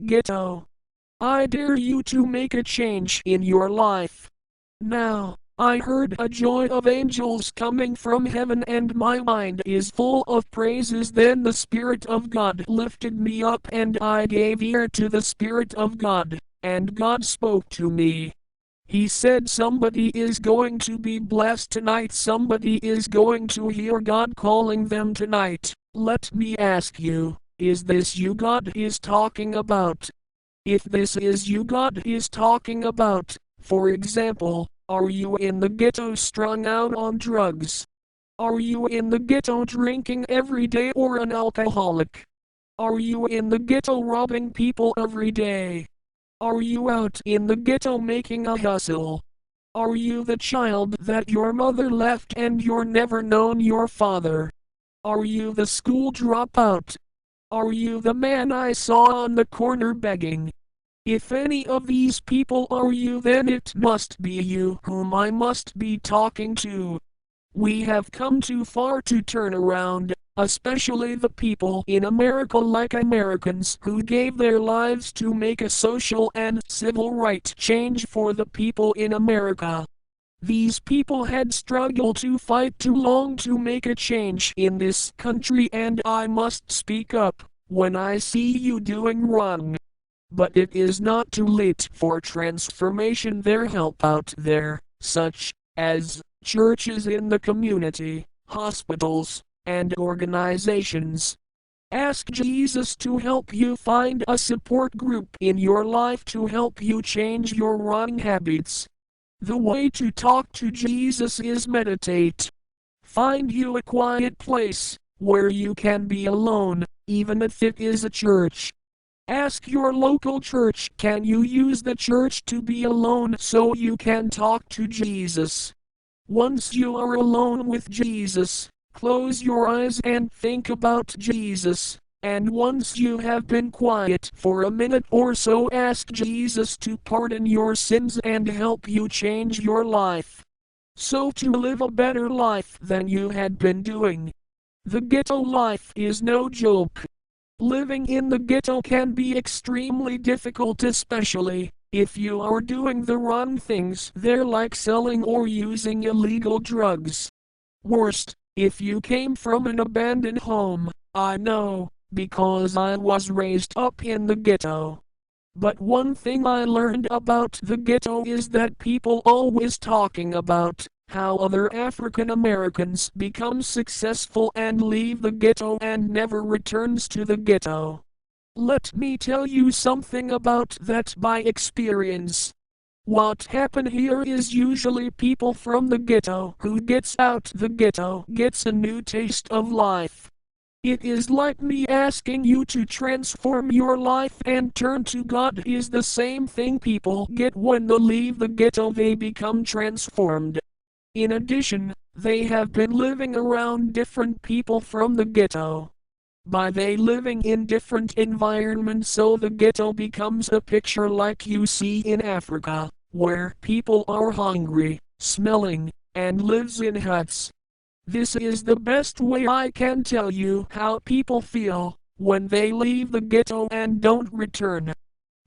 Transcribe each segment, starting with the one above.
ghetto. I dare you to make a change in your life. Now, I heard a joy of angels coming from heaven and my mind is full of praises. Then the Spirit of God lifted me up and I gave ear to the Spirit of God, and God spoke to me. He said somebody is going to be blessed tonight. Somebody is going to hear God calling them tonight. Let me ask you, is this you God is talking about? If this is you God is talking about, for example, are you in the ghetto strung out on drugs? Are you in the ghetto drinking every day or an alcoholic? Are you in the ghetto robbing people every day? Are you out in the ghetto making a hustle? Are you the child that your mother left and you're never known your father? Are you the school dropout? Are you the man I saw on the corner begging? If any of these people are you, then it must be you whom I must be talking to. We have come too far to turn around, especially the people in America like Americans who gave their lives to make a social and civil right change for the people in America. These people had struggled to fight too long to make a change in this country, and I must speak up when I see you doing wrong. But it is not too late for transformation. There help out there, such as churches in the community, hospitals, and organizations. Ask Jesus to help you find a support group in your life to help you change your wrong habits. The way to talk to Jesus is meditate. Find you a quiet place where you can be alone, even if it is a church. Ask your local church, can you use the church to be alone so you can talk to Jesus? Once you are alone with Jesus, close your eyes and think about Jesus. And once you have been quiet for a minute or so, ask Jesus to pardon your sins and help you change your life. So to live a better life than you had been doing. The ghetto life is no joke. Living in the ghetto can be extremely difficult, especially if you are doing the wrong things there, like selling or using illegal drugs. Worst, if you came from an abandoned home. I know, because I was raised up in the ghetto. But one thing I learned about the ghetto is that people always talking about how other African Americans become successful and leave the ghetto and never returns to the ghetto. Let me tell you something about that by experience. What happens here is usually people from the ghetto who gets out the ghetto gets a new taste of life. It is like me asking you to transform your life and turn to God is the same thing people get when they leave the ghetto. They become transformed. In addition, they have been living around different people from the ghetto. By they living in different environments, so the ghetto becomes a picture like you see in Africa, where people are hungry, smelling, and lives in huts. This is the best way I can tell you how people feel when they leave the ghetto and don't return.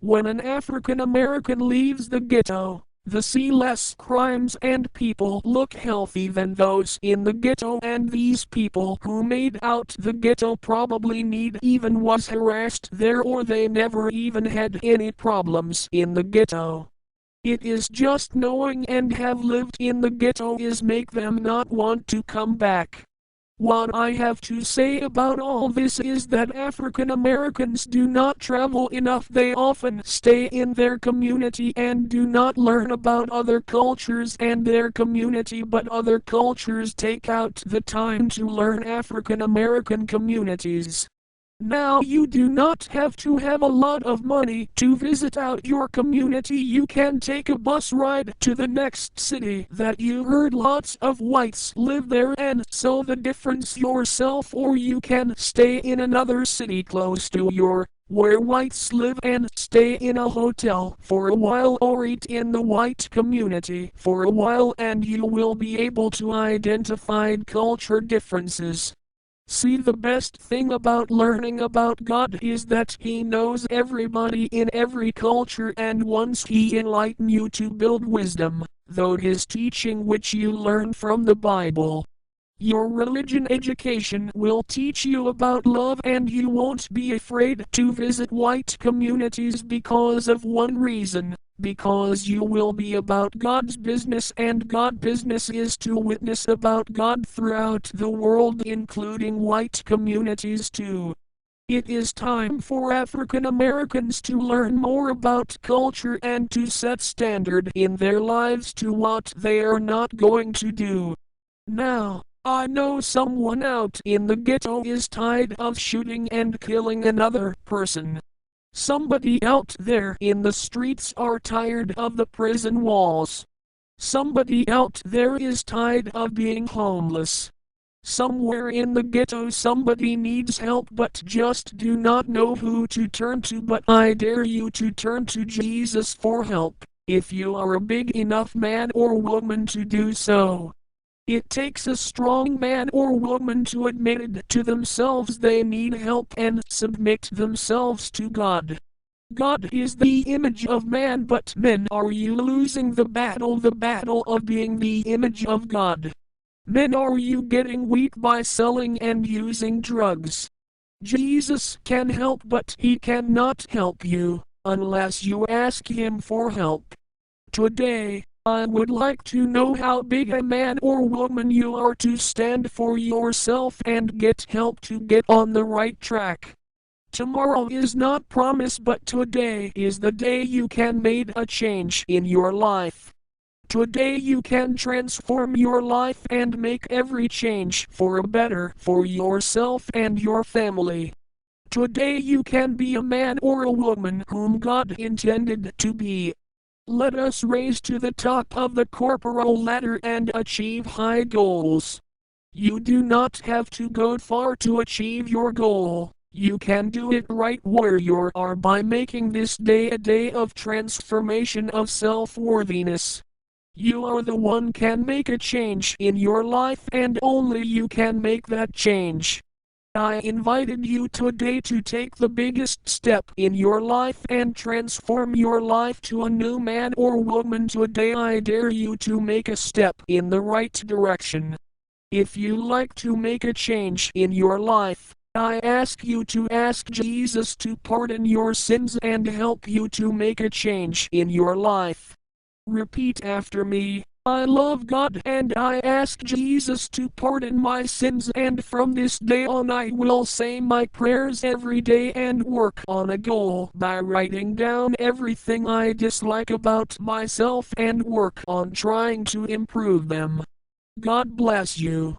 When an African American leaves the ghetto, they see less crimes and people look healthy than those in the ghetto, and these people who made out the ghetto probably need even was harassed there, or they never even had any problems in the ghetto. It is just knowing and have lived in the ghetto is make them not want to come back. What I have to say about all this is that African Americans do not travel enough. They often stay in their community and do not learn about other cultures and their community, but other cultures take out the time to learn African American communities. Now you do not have to have a lot of money to visit out your community. You can take a bus ride to the next city that you heard lots of whites live there and so the difference yourself, or you can stay in another city close to your where whites live and stay in a hotel for a while or eat in the white community for a while, and you will be able to identify culture differences. See, the best thing about learning about God is that He knows everybody in every culture, and once He enlighten you to build wisdom, though His teaching which you learn from the Bible. Your religion education will teach you about love, and you won't be afraid to visit white communities because of one reason, because you will be about God's business, and God's business is to witness about God throughout the world, including white communities too. It is time for African Americans to learn more about culture and to set standard in their lives to what they are not going to do. Now, I know someone out in the ghetto is tired of shooting and killing another person. Somebody out there in the streets are tired of the prison walls. Somebody out there is tired of being homeless. Somewhere in the ghetto somebody needs help but just do not know who to turn to, but I dare you to turn to Jesus for help, if you are a big enough man or woman to do so. It takes a strong man or woman to admit it to themselves they need help and submit themselves to God. God is the image of man, but men, are you losing the battle of being the image of God? Men, are you getting weak by selling and using drugs? Jesus can help, but He cannot help you unless you ask Him for help. Today, I would like to know how big a man or woman you are to stand for yourself and get help to get on the right track. Tomorrow is not promised, but today is the day you can make a change in your life. Today you can transform your life and make every change for a better for yourself and your family. Today you can be a man or a woman whom God intended to be. Let us raise to the top of the corporal ladder and achieve high goals. You do not have to go far to achieve your goal. You can do it right where you are by making this day a day of transformation of self-worthiness. You are the one can make a change in your life, and only you can make that change. I invited you today to take the biggest step in your life and transform your life to a new man or woman. Today I dare you to make a step in the right direction. If you like to make a change in your life, I ask you to ask Jesus to pardon your sins and help you to make a change in your life. Repeat after me. I love God and I ask Jesus to pardon my sins, and from this day on I will say my prayers every day and work on a goal by writing down everything I dislike about myself and work on trying to improve them. God bless you.